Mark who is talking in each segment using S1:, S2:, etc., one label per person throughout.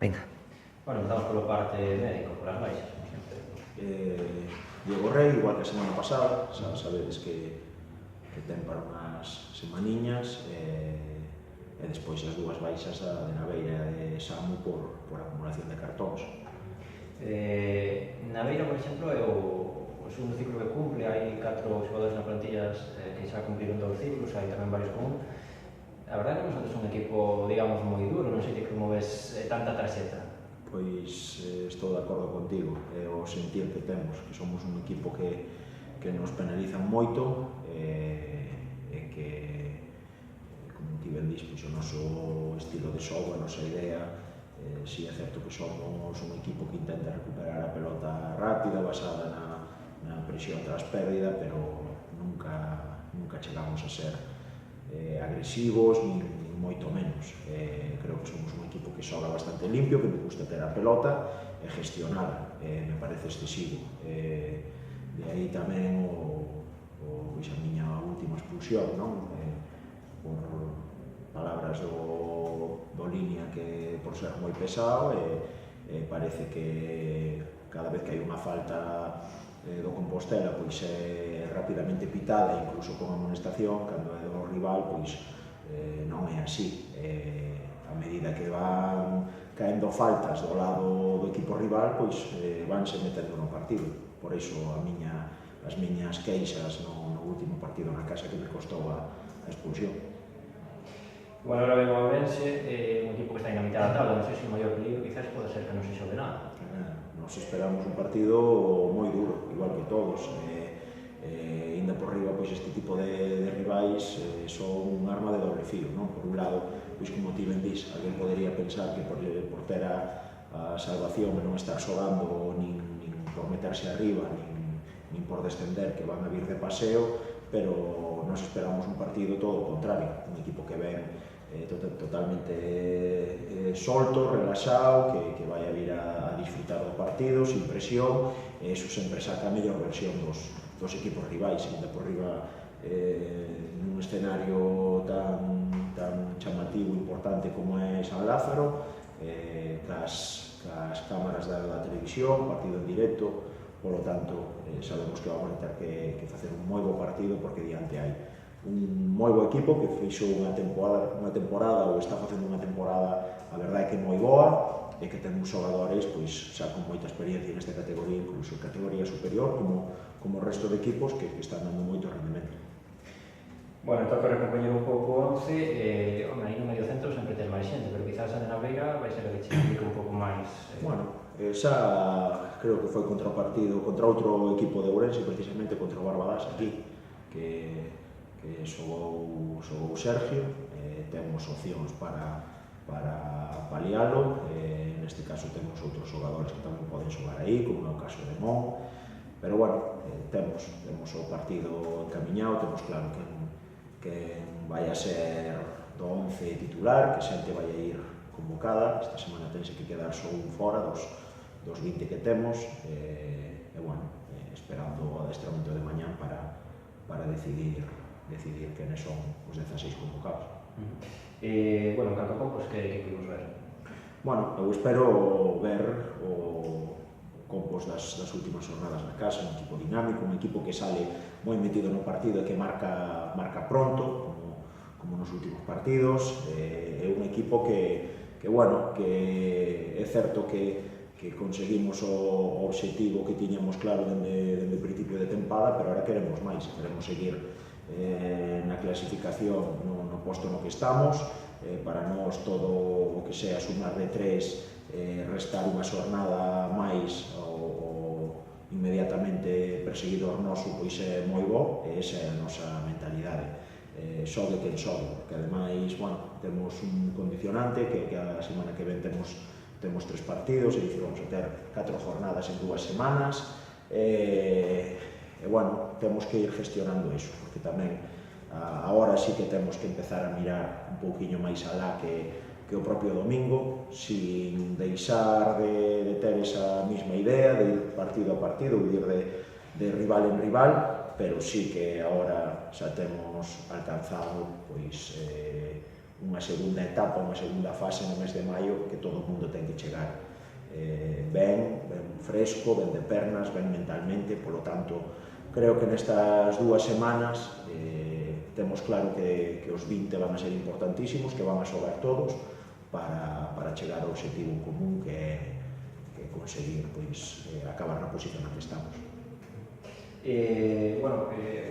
S1: Venga.
S2: Bueno, empezamos polo parte médico, polas baixas, como sempre.
S3: Diego Rey, igual que a semana pasada, sabedes que ten para unhas semaniñas, e despois as dúas baixas de Naveira e de Samu por acumulación de cartóns.
S2: Naveira, por exemplo, é o segundo ciclo que cumple, hai 4 xogadores na plantillas que xa cumpliron 2 ciclos, hai tamén varios con un. A verdade é que nosotros un equipo, digamos, moi duro, non sei como ves tanta tarxeta.
S3: Pois estou de acordo contigo, é o sentir que temos, que somos un equipo que nos penalizan moito e que, como ti ben dis, o noso estilo de xogo, a nosa idea, si é certo que somos un equipo que intenta recuperar a pelota rápida, basada na presión tras pérdida, pero nunca chegamos a ser agresivos, nin moito menos. Creo que somos un equipo que xoga bastante limpio, que nos gusta ter a pelota e gestionar, me parece excesivo. De aí tamén a miña última expulsión, non? Por palabras do Línea, que por ser moi pesado, parece que cada vez que hai unha falta do Compostela pois é rapidamente pitada, incluso con amonestación, cando é do rival pois non é así. A medida que van caendo faltas do lado do equipo rival, pois vanse metendo no partido. Por iso as miñas queixas no último partido na casa, que me costou a expulsión.
S2: Bueno, ahora ven o Ourense, un equipo que está na mitad da tabla, non sei se o maior peligro quizás pode ser que non se xove nada.
S3: Nos esperamos un partido moi duro, igual que todos. Inda por riba, pois este tipo de rivais son un arma de doble fío, non? Por un lado, pois como ti ben dis, alguén podería pensar que por ter a salvación e non estar xogando nin por meterse arriba, nin por descender, que van a vir de paseo, pero nos esperamos un partido todo o contrario, un equipo que ven totalmente solto, relaxado, que vai a vir a disfrutar do partido, sin presión, e iso sempre saca a mellor versión dos equipos rivais, ainda por riba nun escenario tan chamativo, importante como é San Lázaro, cas cámaras da televisión, partido en directo, polo tanto, sabemos que vamos a ter que facer un moi bo partido, porque diante hai un moi bo equipo que fixo unha temporada ou está facendo unha temporada, a verdade é que moi boa, e que ten uns xogadores pois xa con moita experiencia nesta categoría, incluso en categoría superior, como o resto de equipos que están dando moito rendimento.
S2: Bueno, toca recompoñer un pouco o 11, aí no medio centro sempre tes máis xente, pero quizás a de Naveira vai ser a que che implica un pouco máis.
S3: Bueno, xa creo que foi contra outro equipo de Ourense, precisamente contra o Barbadas aquí, que xogou Sergio, temos opcións para palialo, neste caso temos outros xogadores que tamén poden xogar aí, como é o caso de Mon, pero bueno, temos o partido encamiñado, temos claro que vai a ser do 11 titular, que xente vai a ir convocada, esta semana tense que quedar só un fora dos 20 que temos, e bueno, esperando o adestramento de mañán para decidir quenes son os 16 convocados.
S2: Bueno, en canto a compos, que imos ver?
S3: Bueno, eu espero ver o compos das últimas jornadas na casa, un equipo dinámico, un equipo que sale moi metido no partido e que marca pronto, como nos últimos partidos. É un equipo que é certo que conseguimos o obxectivo que tiñamos claro dende o principio de tempada, pero ahora queremos máis, queremos seguir na clasificación no posto no que estamos. Para nós todo o que sea sumar de 3, restar unha xornada máis ou inmediatamente perseguidor noso, pois é moi bo, e esa é a nosa mentalidade. Xogue quen xogue, porque ademais, bueno, temos un condicionante que a semana que ven temos 3 partidos, e dicir, vamos a ter 4 jornadas en 2 semanas, e bueno, temos que ir gestionando iso, porque tamén agora sí que temos que empezar a mirar un pouquiño máis alá que o propio domingo, sin deixar de ter esa mesma idea de ir partido a partido, de ir de rival en rival, pero sí que agora xa temos alcanzado pois unha segunda etapa, unha segunda fase no mes de maio que todo o mundo ten que chegar ben fresco, ben de pernas, ben mentalmente, polo tanto, creo que nestas 2 semanas temos claro que os 20 van a ser importantísimos, que van a xogar todos para chegar ao objetivo común que é conseguir acabar na posición na que estamos.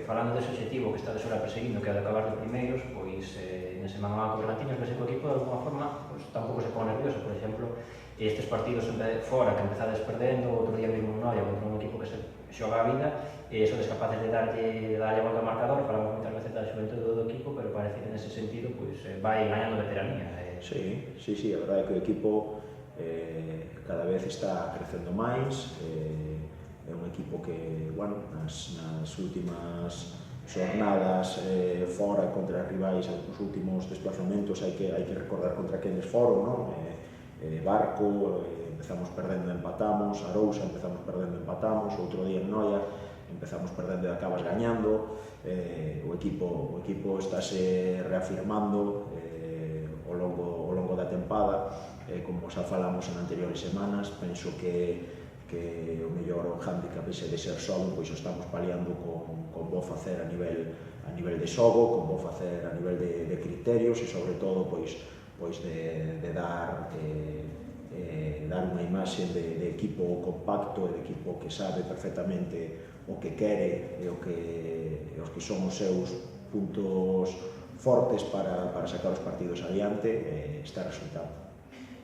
S2: Falando dese objetivo que estades ahora perseguindo, que é de acabar de primeiros, pois na semana a Bergantiños que o equipo de alguma forma tampouco se pon nervioso, por exemplo, estes partidos fora que empezades perdendo, outro día mesmo en Noia contra un equipo que se xoga a vida, sodes capaces de darlle a volta ao marcador. Falamos moitas veces da xuventude do equipo, pero parece que nese sentido vai gañando veteranía.
S3: Sí, a verdade é que o equipo cada vez está crecendo máis, é un equipo que, nas últimas xornadas fora contra rivais, os últimos desplazamentos hai que recordar contra quenes foron, non? Barco, empezamos perdendo e empatamos, Arousa empezamos perdendo e empatamos, outro día en Noia empezamos perdendo e acabas gañando, o equipo estáse reafirmando ao longo da tempada, como xa falamos en anteriores semanas. Penso que o mellor handicap ese de ser xogo, pois o estamos paliando con bo facer a nivel de xogo, con bo facer a nivel de criterios e sobre todo pois de dar unha imaxe de equipo compacto e de equipo que sabe perfectamente o que quere e os que son os seus puntos fortes para sacar os partidos adiante e está resultando.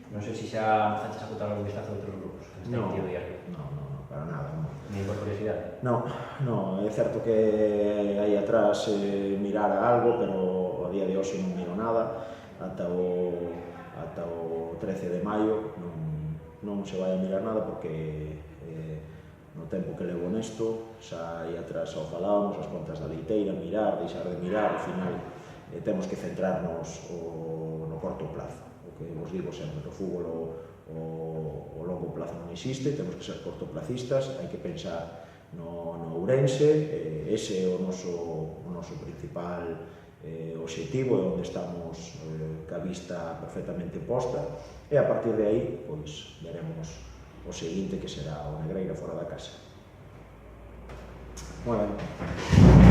S2: Non sei se xa antes a botar un vistazo a outros grupos que está metido aí arriba.
S3: No, para nada.
S2: Ni por curiosidade.
S3: No, é certo que aí atrás mirara algo, pero a día de hoxe non miro nada. Ata o 13 de maio non se vai a mirar nada porque no tempo que levo nesto, xa aí atrás só falábamos, as contas da leiteira, mirar, deixar de mirar, ao final temos que centrarnos no corto plazo. O que vos digo sempre, no fútbol o longo plazo non existe, temos que ser cortoplacistas, hai que pensar no Ourense, ese é o noso principal obxectivo, é onde estamos ca vista perfectamente posta, e a partir de aí veremos o seguinte, que será o Negreira fora da casa. Moi ben.